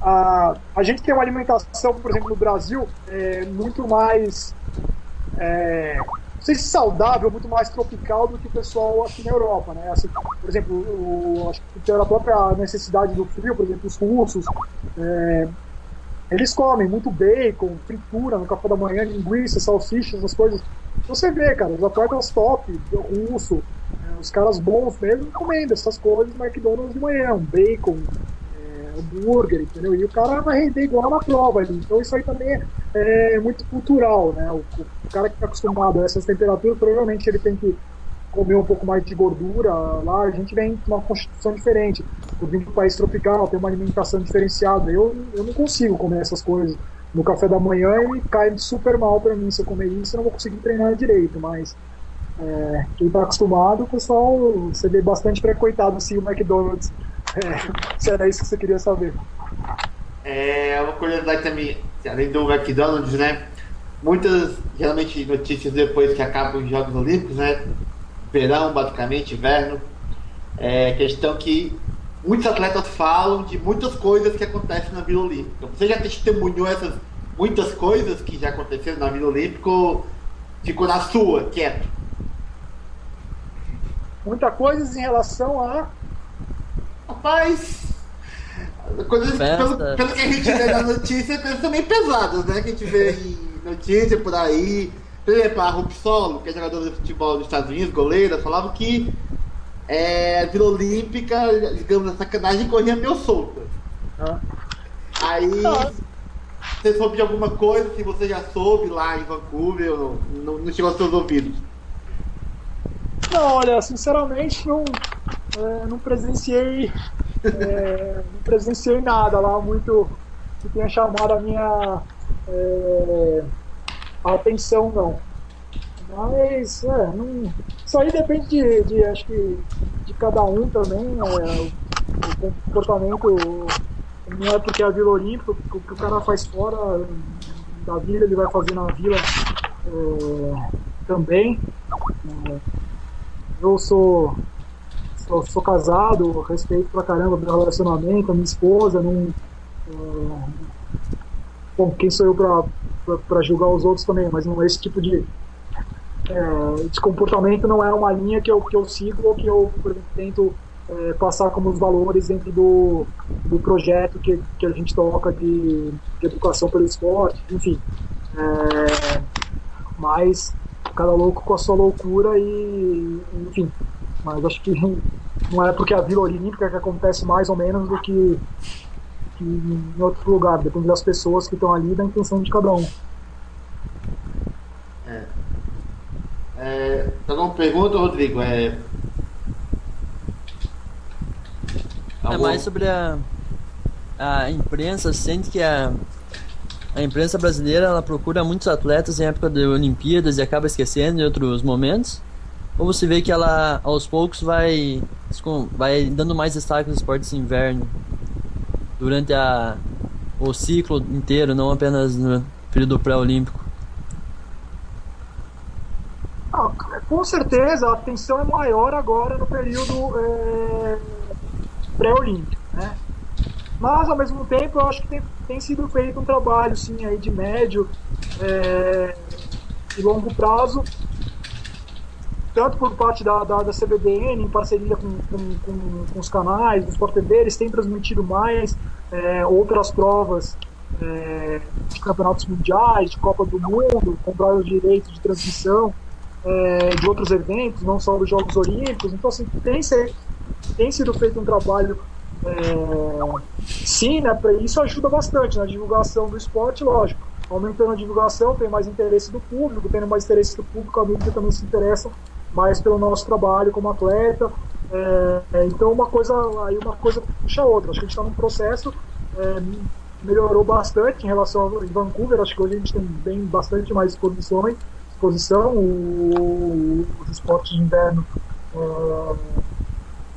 a gente tem uma alimentação, por exemplo, no Brasil, muito mais, não sei se saudável, muito mais tropical do que o pessoal aqui na Europa, né? Assim, por exemplo, acho que pela própria necessidade do frio, por exemplo, os russos, eles comem muito bacon, fritura no café da manhã, linguiça, salsicha, essas coisas. Você vê, cara, os atletas top, russo, os caras bons mesmo, comendo essas coisas no McDonald's de manhã, um bacon, hambúrguer, entendeu? E o cara vai render igual na prova ali. Então isso aí também é muito cultural, né? O cara que está acostumado a essas temperaturas, provavelmente ele tem que comer um pouco mais de gordura. Lá a gente vem com uma constituição diferente. Eu vim de um país tropical, tem uma alimentação diferenciada. Eu não consigo comer essas coisas no café da manhã e cai super mal para mim. Se eu comer isso, eu não vou conseguir treinar direito. Mas quem está acostumado, o pessoal, você vê bastante precoitado assim o McDonald's. Se era isso que você queria saber. Uma curiosidade também, além do McDonald's, né? Muitas, geralmente, notícias depois que acabam os Jogos Olímpicos, né? Verão, basicamente, inverno. Questão que muitos atletas falam de muitas coisas que acontecem na Vila Olímpica. Você já testemunhou essas muitas coisas que já aconteceram na Vila Olímpica ou ficou na sua, quieto? Muita coisa em relação a... Rapaz, coisas pelo que a gente vê na notícia, coisas também pesadas, né? Que a gente vê em notícia por aí. Por exemplo, a Rupsolo, que é jogadora de futebol dos Estados Unidos, goleira, falava que a Vila Olímpica, digamos, a sacanagem corria meio solta. Aí, você soube de alguma coisa, se você já soube lá em Vancouver, ou não chegou aos seus ouvidos? Não, olha, sinceramente não presenciei nada lá muito que tenha chamado a minha atenção, não. Mas isso aí depende de acho que de cada um também, o comportamento não é porque é a Vila Olímpica, o que o cara faz fora da vila ele vai fazer na vila também. Eu sou casado, respeito pra caramba meu relacionamento, a minha esposa, bom, quem sou eu pra julgar os outros também, mas não, esse tipo de comportamento não é uma linha que eu sigo ou que eu, por exemplo, tento passar como os valores dentro do projeto que a gente toca de educação pelo esporte, enfim. Mas cada louco com a sua loucura e enfim, mas acho que não é porque a Vila Olímpica que acontece mais ou menos do que em outro lugar, depende das pessoas que estão ali e da intenção de cada um. Alguma pergunta, Rodrigo? Mais sobre a imprensa, sente que a imprensa brasileira ela procura muitos atletas em época de Olimpíadas e acaba esquecendo em outros momentos? Ou você vê que ela aos poucos vai dando mais destaque aos esportes de inverno durante o ciclo inteiro, não apenas no período pré-olímpico? Com certeza a atenção é maior agora no período pré-olímpico, né? Mas ao mesmo tempo eu acho que tem sido feito um trabalho sim, aí de médio e longo prazo tanto por parte da CBDN, em parceria com os canais, do Sport TV, eles têm transmitido mais outras provas de campeonatos mundiais, de Copa do Mundo, compraram os direitos de transmissão de outros eventos, não só dos Jogos Olímpicos. Então, assim, tem sido feito um trabalho, sim, né, isso ajuda bastante na divulgação do esporte, lógico. Aumentando a divulgação, tem mais interesse do público, tendo mais interesse do público, a mídia também se interessa mais pelo nosso trabalho como atleta. Então uma coisa puxa a outra. Acho que a gente está num processo, melhorou bastante em relação a Vancouver. Acho que hoje a gente tem bastante mais exposição, os esportes de inverno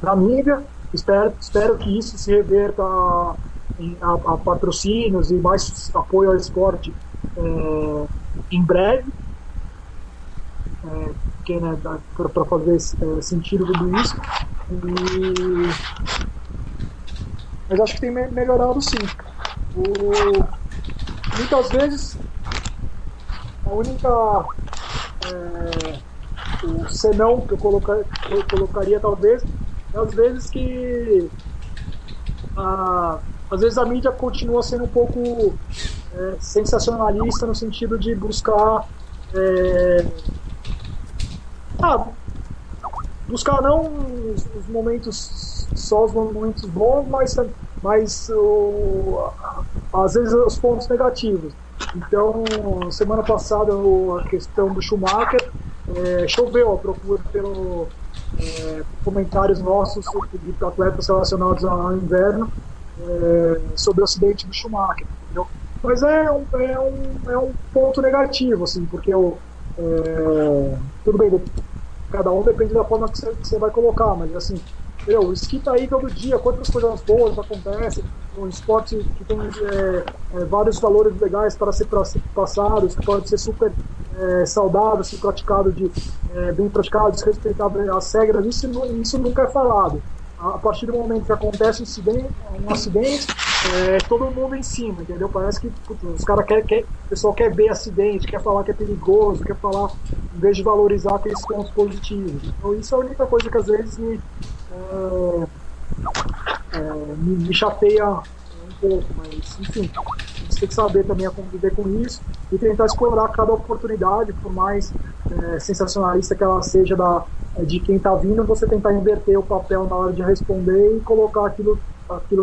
na mídia. Espero que isso se reverta a patrocínios e mais apoio ao esporte em breve, porque, né, para fazer sentido tudo isso. Mas acho que tem melhorado, sim. Muitas vezes a única o senão que eu colocaria talvez é às vezes que às vezes a mídia continua sendo um pouco sensacionalista no sentido de buscar buscar não os momentos, só os momentos bons, mas às vezes os pontos negativos. Então, semana passada, a questão do Schumacher, choveu a procura pelo comentários nossos de atletas relacionados ao inverno sobre o acidente do Schumacher, entendeu? Mas é um ponto negativo, assim, porque tudo bem, cada um depende da forma que você vai colocar, mas assim, o esqui tá aí todo dia, quantas coisas boas acontecem, um esporte que tem vários valores legais para ser passados, que pode ser super saudável, ser praticado bem praticado, desrespeitar as regras, isso nunca é falado. A partir do momento que acontece um acidente, todo mundo em cima, entendeu? Parece que os caras o pessoal quer ver acidente, quer falar que é perigoso, quer falar, em vez de valorizar aqueles pontos positivos. Então isso é a única coisa que às vezes me chateia um pouco, mas enfim, a gente tem que saber também a conviver com isso e tentar explorar cada oportunidade, por mais sensacionalista que ela seja de quem está vindo, você tentar inverter o papel na hora de responder e colocar aquilo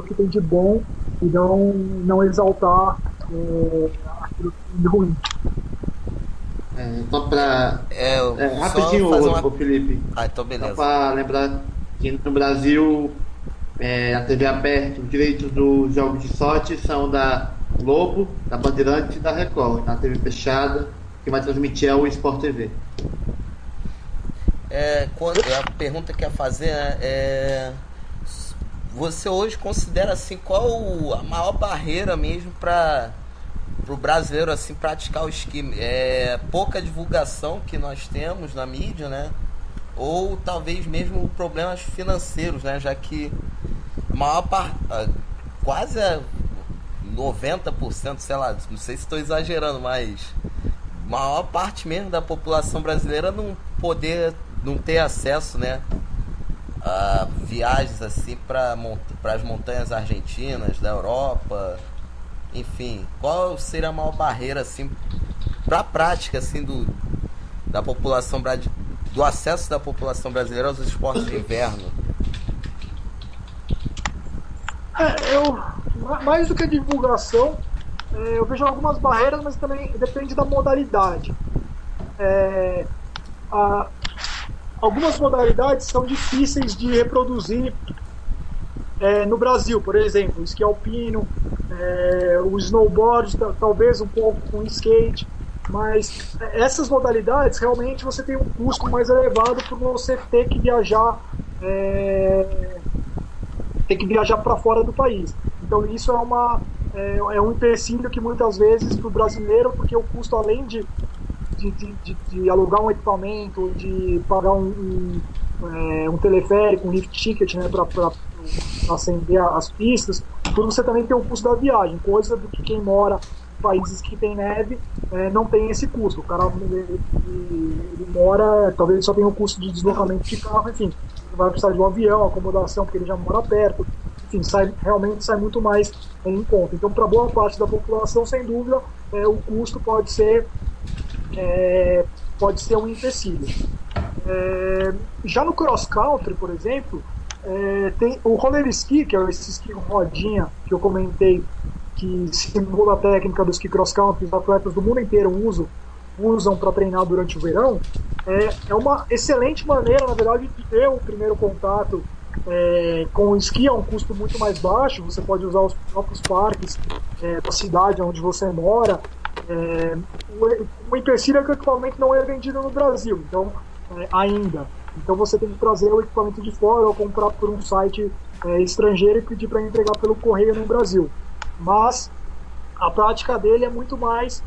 que tem de bom e não exaltar aquilo que tem de ruim. Só para rapidinho, o Felipe. Então beleza. Só para lembrar que no Brasil a TV aberta, os direitos dos jogos de sorte são da Globo, da Bandeirantes e da Record. Na TV fechada, que vai transmitir é o Sport TV. A pergunta que eu ia fazer você hoje considera assim qual a maior barreira mesmo para o brasileiro assim praticar o esqui? Pouca divulgação que nós temos na mídia, né? Ou talvez mesmo problemas financeiros, né? Já que a maior parte, quase 90%, sei lá, não sei se estou exagerando, mas a maior parte mesmo da população brasileira não ter acesso, né, a viagens assim para as montanhas argentinas, da Europa, enfim. Qual seria a maior barreira assim para a prática assim da população do acesso da população brasileira aos esportes de inverno? Mais do que a divulgação, eu vejo algumas barreiras, mas também depende da modalidade. Algumas modalidades são difíceis de reproduzir no Brasil, por exemplo, o esqui alpino, o snowboard, talvez um pouco com skate, mas essas modalidades realmente você tem um custo mais elevado por você ter que viajar para fora do país. Então isso é um empecilho que muitas vezes para o brasileiro, porque o custo, além de alugar um equipamento, de pagar um teleférico, um lift ticket, né, para acender as pistas, tudo, você também tem o custo da viagem, coisa do que quem mora países que tem neve não tem esse custo. O cara ele mora, talvez ele só tenha o custo de deslocamento de carro, enfim, não vai precisar de um avião, acomodação, porque ele já mora perto, enfim, realmente sai muito mais em conta. Então, para boa parte da população, sem dúvida, o custo pode ser um empecilho. Já no cross country, por exemplo, tem o roller ski, que é esse esqui com rodinha que eu comentei, que simula a técnica do ski cross country, os atletas do mundo inteiro usam para treinar durante o verão. É uma excelente maneira, na verdade, de ter o primeiro contato com o esqui a um custo muito mais baixo. Você pode usar os próprios parques da cidade onde você mora. O empecilho é que o equipamento não é vendido no Brasil, então ainda. Então você tem que trazer o equipamento de fora ou comprar por um site estrangeiro e pedir para entregar pelo correio no Brasil. Mas a prática dele é muito mais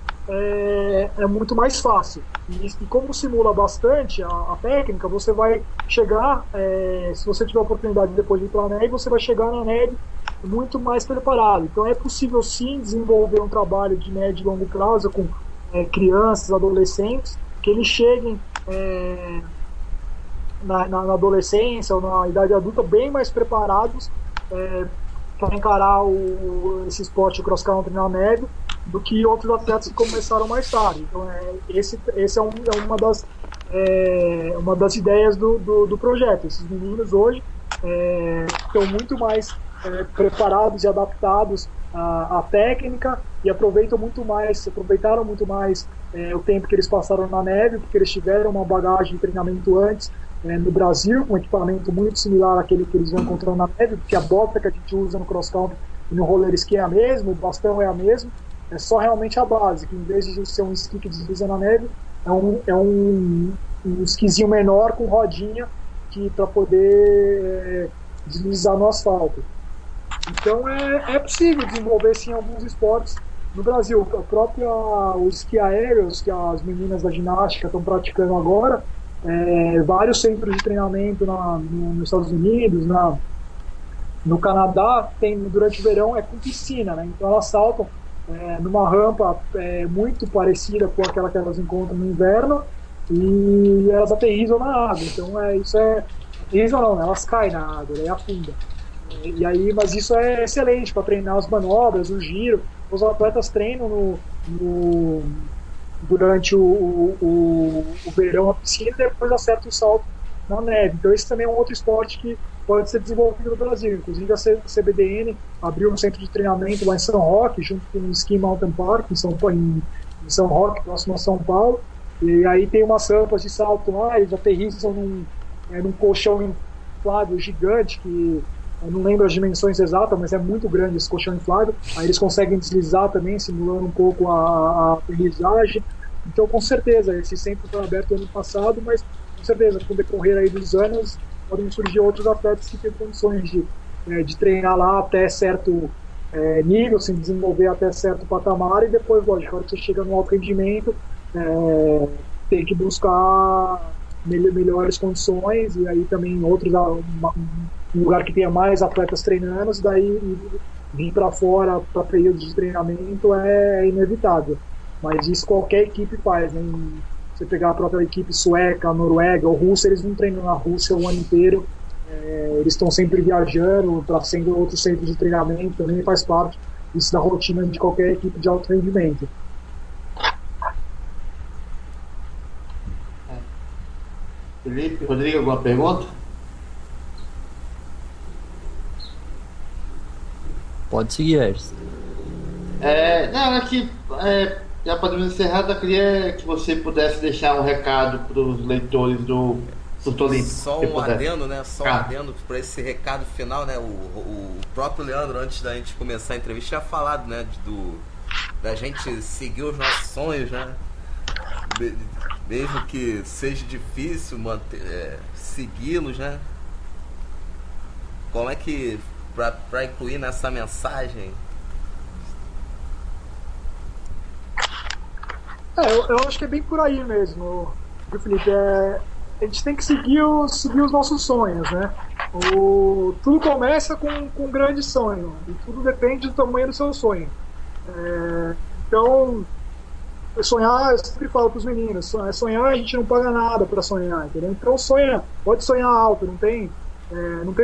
fácil. E como simula bastante a técnica, você vai chegar, se você tiver a oportunidade depois de ir para a neve, você vai chegar na neve muito mais preparado. Então é possível sim desenvolver um trabalho de médio e longo prazo com crianças, adolescentes, que eles cheguem na adolescência ou na idade adulta bem mais preparados para encarar esse esporte cross country na neve do que outros atletas que começaram mais tarde. Então esse é uma das ideias do projeto. Esses meninos hoje estão muito mais preparados e adaptados à técnica e aproveitaram muito mais o tempo que eles passaram na neve, porque eles tiveram uma bagagem de treinamento antes no Brasil, com um equipamento muito similar àquele que eles vão encontrar na neve, porque a bota que a gente usa no cross country e no roller ski é a mesma, o bastão é a mesma, é só realmente a base, que em vez de ser um esqui que desliza na neve, é um esquizinho menor com rodinha para poder deslizar no asfalto. Então é possível desenvolver sim alguns esportes no Brasil. O esqui aéreo, que as meninas da ginástica estão praticando agora, vários centros de treinamento nos Estados Unidos, no Canadá, durante o verão com piscina, né? Então elas saltam numa rampa muito parecida com aquela que elas encontram no inverno e elas aterrissam na água. Então aterrissam não, né? Elas caem na água, e afundam. Mas isso é excelente para treinar as manobras, o giro. Os atletas treinam durante o verão a piscina e depois acertam o salto na neve. Então esse também é um outro esporte que pode ser desenvolvido no Brasil. Inclusive a CBDN abriu um centro de treinamento lá em São Roque, junto com o Ski Mountain Park em São Roque, próximo a São Paulo. E aí tem umas rampas de salto lá, eles aterrissam num colchão inflável gigante, que eu não lembro as dimensões exatas, mas é muito grande esse colchão inflável. Aí eles conseguem deslizar também, simulando um pouco a aterrissagem. Então, com certeza, esse centro foi aberto ano passado, mas com certeza, com o decorrer aí dos anos, podem surgir outros atletas que têm condições de treinar lá até certo nível, se desenvolver até certo patamar, e depois, lógico, quando você chega no alto rendimento, tem que buscar melhores condições, e aí também um lugar que tenha mais atletas treinando, e daí vir para fora para períodos de treinamento é inevitável. Mas isso qualquer equipe faz, né? Você pegar a própria equipe sueca, noruega ou russa, eles não treinam na Rússia o ano inteiro, eles estão sempre viajando, trazendo outros centros de treinamento, também faz parte isso da rotina de qualquer equipe de alto rendimento. Felipe, Rodrigo, alguma pergunta? Pode seguir, Ers. Não, aqui já podemos encerrar. Eu queria que você pudesse deixar um recado para os leitores do Surto Olímpico. Só um adendo, né? Só um adendo para esse recado final, né? O próprio Leandro, antes da gente começar a entrevista, tinha falado, né? Da gente seguir os nossos sonhos, né? Mesmo que seja difícil segui-los, né? Como é que, para incluir nessa mensagem? Eu acho que é bem por aí mesmo, Felipe. A gente tem que seguir os nossos sonhos, né? Tudo começa com um grande sonho, e tudo depende do tamanho do seu sonho. Então, sonhar, eu sempre falo para os meninos, sonhar a gente não paga nada para sonhar, entendeu? Então sonha, pode sonhar alto, não tem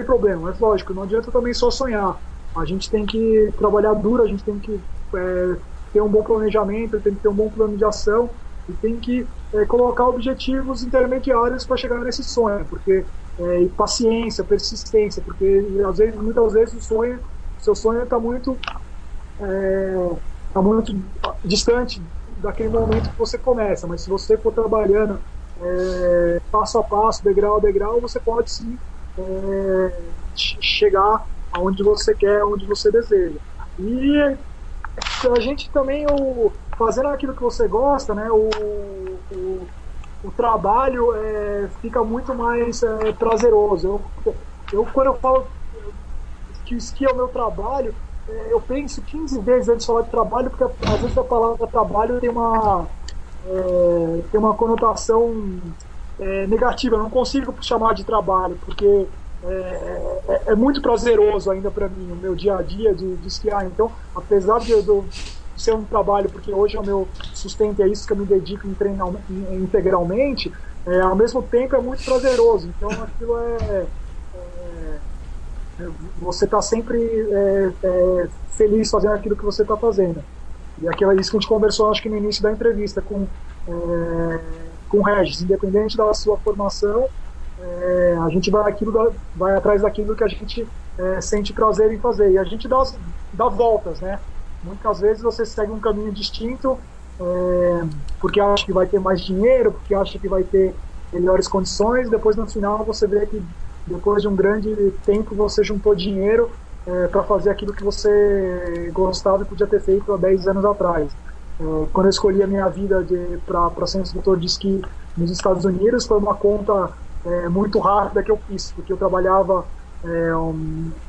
problema, mas lógico, não adianta também só sonhar. A gente tem que trabalhar duro, a gente tem que ter um bom planejamento, tem que ter um bom plano de ação e tem que colocar objetivos intermediários para chegar nesse sonho, porque e paciência, persistência, porque muitas vezes o seu sonho está muito distante daquele momento que você começa, mas se você for trabalhando passo a passo, degrau a degrau, você pode sim chegar aonde você quer, aonde você deseja. E a gente também, fazendo aquilo que você gosta, né, o trabalho fica muito mais prazeroso. Quando eu falo que o esqui é o meu trabalho, eu penso 15 vezes antes de falar de trabalho, porque às vezes a palavra trabalho tem uma conotação negativa. Eu não consigo chamar de trabalho, porque é muito prazeroso ainda para mim, o meu dia a dia de esquiar. Então, apesar de ser um trabalho, porque hoje é o meu sustento, é isso que eu me dedico integralmente, ao mesmo tempo é muito prazeroso. Então, aquilo você está sempre feliz fazendo aquilo que você está fazendo. E aquilo é isso que a gente conversou, acho que no início da entrevista com o Regis. Independente da sua formação, a gente vai atrás daquilo que a gente sente prazer em fazer. E a gente dá voltas, né? Muitas vezes você segue um caminho distinto porque acha que vai ter mais dinheiro, porque acha que vai ter melhores condições. Depois, no final, você vê que depois de um grande tempo você juntou dinheiro para fazer aquilo que você gostava e podia ter feito há 10 anos atrás. Quando eu escolhi a minha vida para ser instrutor de esqui nos Estados Unidos, foi uma conta muito rápida que eu fiz, porque eu trabalhava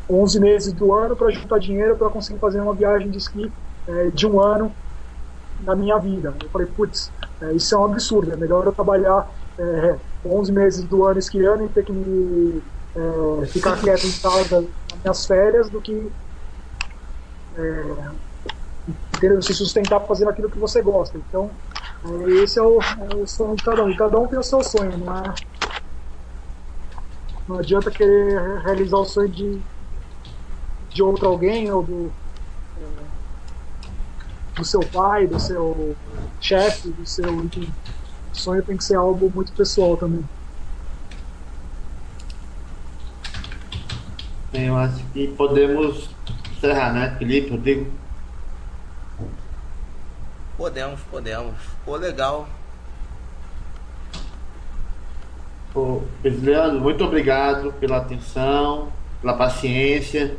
11 meses do ano para juntar dinheiro para conseguir fazer uma viagem de esqui de um ano na minha vida. Eu falei, putz, isso é um absurdo, é melhor eu trabalhar 11 meses do ano esquiando e ter que ficar quieto em casa nas minhas férias do que se sustentar fazendo aquilo que você gosta. Então, esse é o sonho de cada um. Cada um tem o seu sonho, não adianta querer realizar o sonho de outro alguém, ou do seu pai, do seu chefe, enfim. O sonho tem que ser algo muito pessoal também. Eu acho que podemos encerrar, né, Felipe, Rodrigo? Podemos. Pô, legal. Leandro, muito obrigado pela atenção, pela paciência.